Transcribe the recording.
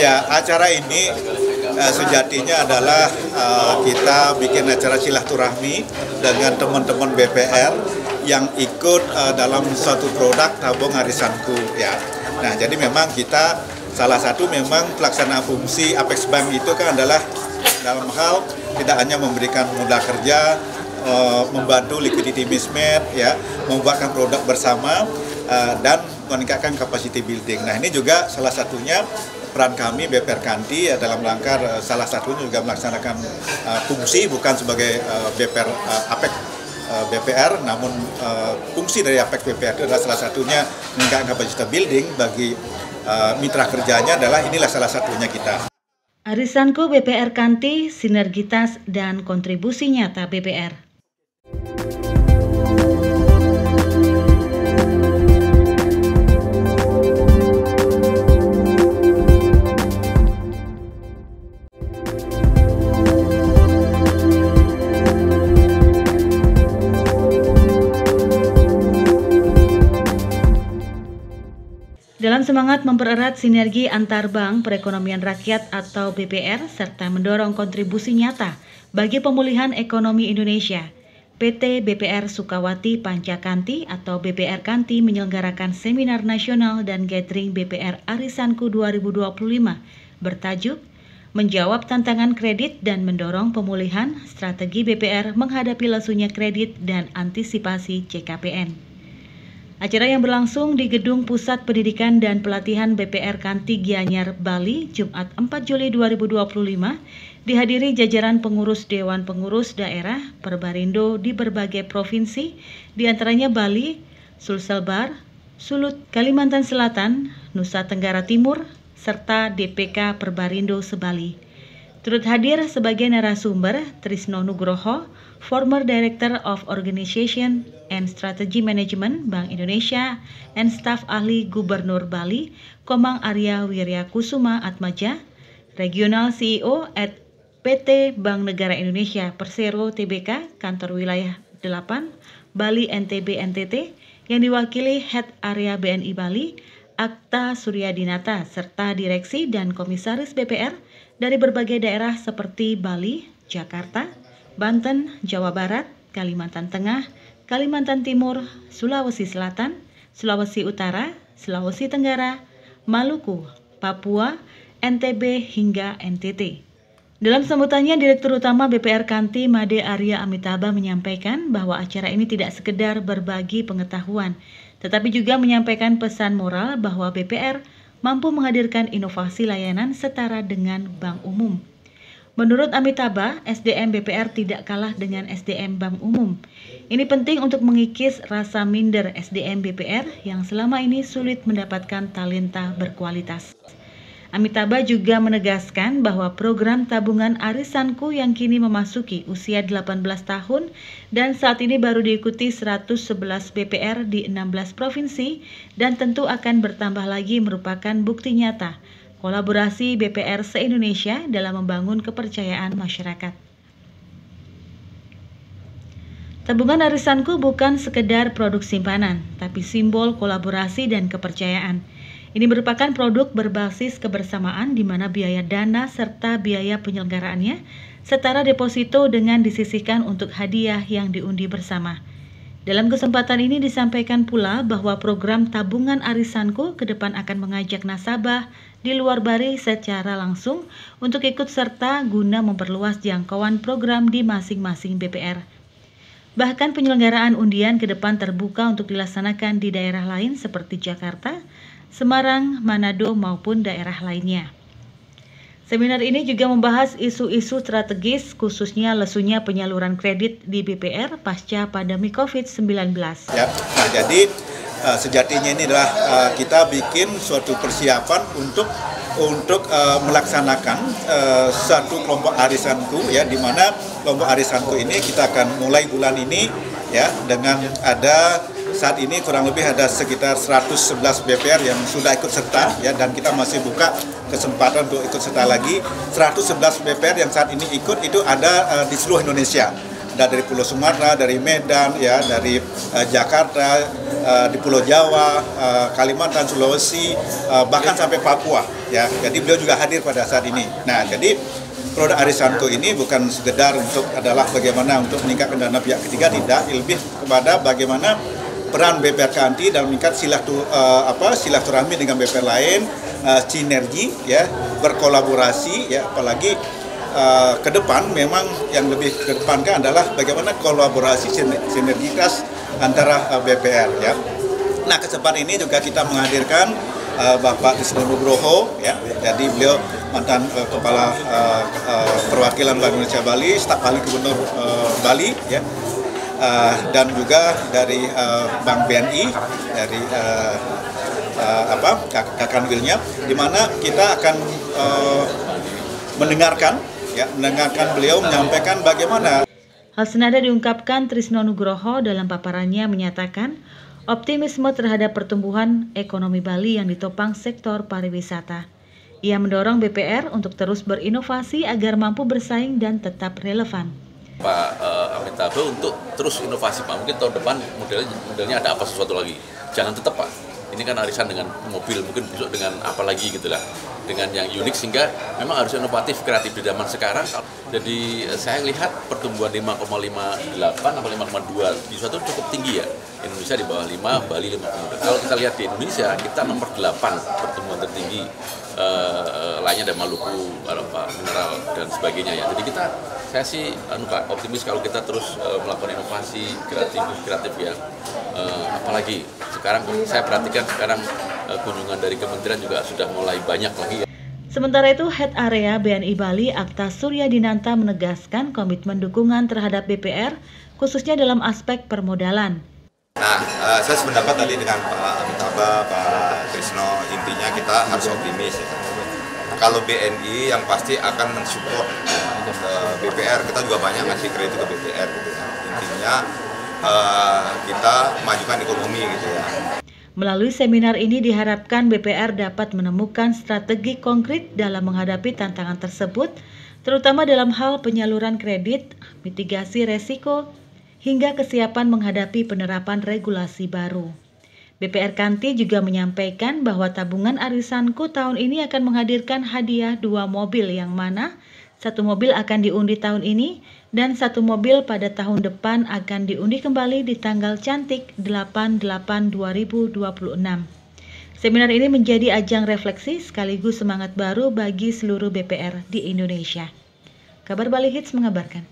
Ya, acara ini sejatinya adalah kita bikin acara silaturahmi dengan teman-teman BPR yang ikut dalam suatu produk tabung arisanku ya. Nah, jadi memang kita salah satu memang pelaksana fungsi Apex Bank itu kan adalah dalam hal tidak hanya memberikan modal kerja, membantu liquidity management ya, membuatkan produk bersama dan meningkatkan capacity building. Nah, ini juga salah satunya peran kami BPR Kanti dalam rangka salah satunya juga melaksanakan fungsi bukan sebagai BPR Apex BPR, namun fungsi dari Apex BPR itu adalah salah satunya meningkatkan capacity building bagi mitra kerjanya adalah inilah salah satunya kita. Arisanku BPR Kanti, sinergitas dan kontribusi nyata BPR. Dalam semangat mempererat sinergi antar bank perekonomian rakyat atau BPR serta mendorong kontribusi nyata bagi pemulihan ekonomi Indonesia, PT BPR Sukawati Panca Kanti atau BPR Kanti menyelenggarakan seminar nasional dan gathering BPR Arisanku 2025 bertajuk Menjawab Tantangan Kredit dan Mendorong Pemulihan Strategi BPR Menghadapi Lesunya Kredit dan Antisipasi CKPN. Acara yang berlangsung di Gedung Pusat Pendidikan dan Pelatihan BPR Kanti Gianyar, Bali, Jumat 4 Juli 2025, dihadiri jajaran pengurus Dewan Pengurus Daerah Perbarindo di berbagai provinsi, diantaranya Bali, Sulselbar, Sulut, Kalimantan Selatan, Nusa Tenggara Timur, serta DPK Perbarindo Sebali. Turut hadir sebagai narasumber Trisno Nugroho, former Director of Organization and Strategy Management Bank Indonesia and Staf Ahli Gubernur Bali, Komang Arya Wiryakusuma Atmaja, Regional CEO at PT Bank Negara Indonesia Persero Tbk, Kantor Wilayah 8, Bali NTB NTT, yang diwakili Head Area BNI Bali, Akta Suryadinata, serta Direksi dan Komisaris BPR dari berbagai daerah seperti Bali, Jakarta, Banten, Jawa Barat, Kalimantan Tengah, Kalimantan Timur, Sulawesi Selatan, Sulawesi Utara, Sulawesi Tenggara, Maluku, Papua, NTB hingga NTT. Dalam sambutannya, Direktur Utama BPR Kanti Made Arya Amitabha menyampaikan bahwa acara ini tidak sekedar berbagi pengetahuan, tetapi juga menyampaikan pesan moral bahwa BPR mampu menghadirkan inovasi layanan setara dengan bank umum. Menurut Amitabha, SDM BPR tidak kalah dengan SDM bank umum. Ini penting untuk mengikis rasa minder SDM BPR yang selama ini sulit mendapatkan talenta berkualitas. Amitabha juga menegaskan bahwa program tabungan arisanku yang kini memasuki usia 18 tahun dan saat ini baru diikuti 111 BPR di 16 provinsi dan tentu akan bertambah lagi merupakan bukti nyata kolaborasi BPR se-Indonesia dalam membangun kepercayaan masyarakat. Tabungan arisanku bukan sekedar produk simpanan, tapi simbol kolaborasi dan kepercayaan. Ini merupakan produk berbasis kebersamaan di mana biaya dana serta biaya penyelenggaraannya setara deposito dengan disisihkan untuk hadiah yang diundi bersama. Dalam kesempatan ini disampaikan pula bahwa program tabungan arisanku ke depan akan mengajak nasabah di luar Bali secara langsung untuk ikut serta guna memperluas jangkauan program di masing-masing BPR. Bahkan penyelenggaraan undian ke depan terbuka untuk dilaksanakan di daerah lain seperti Jakarta, Semarang, Manado, maupun daerah lainnya. Seminar ini juga membahas isu-isu strategis khususnya lesunya penyaluran kredit di BPR pasca pandemi COVID-19. Ya, nah jadi sejatinya ini adalah kita bikin suatu persiapan untuk melaksanakan satu kelompok arisanku ya, di mana kelompok arisanku ini kita akan mulai bulan ini ya dengan ada saat ini kurang lebih ada sekitar 111 BPR yang sudah ikut serta ya, dan kita masih buka kesempatan untuk ikut serta lagi. 111 BPR yang saat ini ikut itu ada di seluruh Indonesia. Ada dari Pulau Sumatera, dari Medan ya, dari Jakarta, di Pulau Jawa, Kalimantan, Sulawesi, bahkan sampai Papua. Ya, jadi beliau juga hadir pada saat ini. Nah, jadi produk Arisanto ini bukan sekedar adalah bagaimana untuk meningkatkan dana pihak ketiga, tidak, lebih kepada bagaimana peran BPR Kanti dalam meningkat silaturahmi dengan BPR lain, sinergi, ya, berkolaborasi, ya, apalagi ke depan memang yang lebih kedepankan adalah bagaimana kolaborasi sinergitas antara BPR, ya. Nah, kesempatan ini juga kita menghadirkan Bapak Trisno Nugroho, ya, jadi beliau mantan kepala perwakilan Bank Indonesia Bali, staf ahli gubernur Bali, ya. Dan juga dari Bank BNI, dari Kakanwilnya, di mana kita akan mendengarkan beliau menyampaikan bagaimana. Hal senada diungkapkan Trisno Nugroho dalam paparannya, menyatakan optimisme terhadap pertumbuhan ekonomi Bali yang ditopang sektor pariwisata. Ia mendorong BPR untuk terus berinovasi agar mampu bersaing dan tetap relevan. Pak Amitabh untuk terus inovasi, Pak. Mungkin tahun depan modelnya ada apa sesuatu lagi. Jangan tetap, Pak. Ini kan arisan dengan mobil, mungkin besok dengan apa lagi gitulah. Dengan yang unik, sehingga memang harus inovatif, kreatif di zaman sekarang. Jadi saya lihat pertumbuhan 5,58 atau 5,2 di suatu cukup tinggi, ya. Indonesia di bawah 5, Bali 5,2. Kalau kita lihat di Indonesia, kita nomor 8 pertumbuhan tertinggi, lainnya ada Maluku, mineral dan sebagainya, ya. Jadi saya sih Pak, optimis kalau kita terus melakukan inovasi kreatif, ya. Apalagi sekarang saya perhatikan kunjungan dari kementerian juga sudah mulai banyak lagi, ya. Sementara itu, Head Area BNI Bali Akta Suryadinata menegaskan komitmen dukungan terhadap BPR khususnya dalam aspek permodalan. Nah, saya sependapat tadi dengan Pak Amitabh, Pak Trisno, intinya kita harus optimis, ya. Kalau BNI yang pasti akan mensupport BPR, kita juga banyak ngasih kredit ke BPR, gitu, ya. Intinya kita majukan ekonomi, gitu, ya. Melalui seminar ini diharapkan BPR dapat menemukan strategi konkret dalam menghadapi tantangan tersebut, terutama dalam hal penyaluran kredit, mitigasi resiko, hingga kesiapan menghadapi penerapan regulasi baru. BPR Kanti juga menyampaikan bahwa tabungan arisanku tahun ini akan menghadirkan hadiah 2 mobil, yang mana 1 mobil akan diundi tahun ini dan 1 mobil pada tahun depan akan diundi kembali di tanggal cantik 8/8/2026. Seminar ini menjadi ajang refleksi sekaligus semangat baru bagi seluruh BPR di Indonesia. Kabar Bali Hits mengabarkan.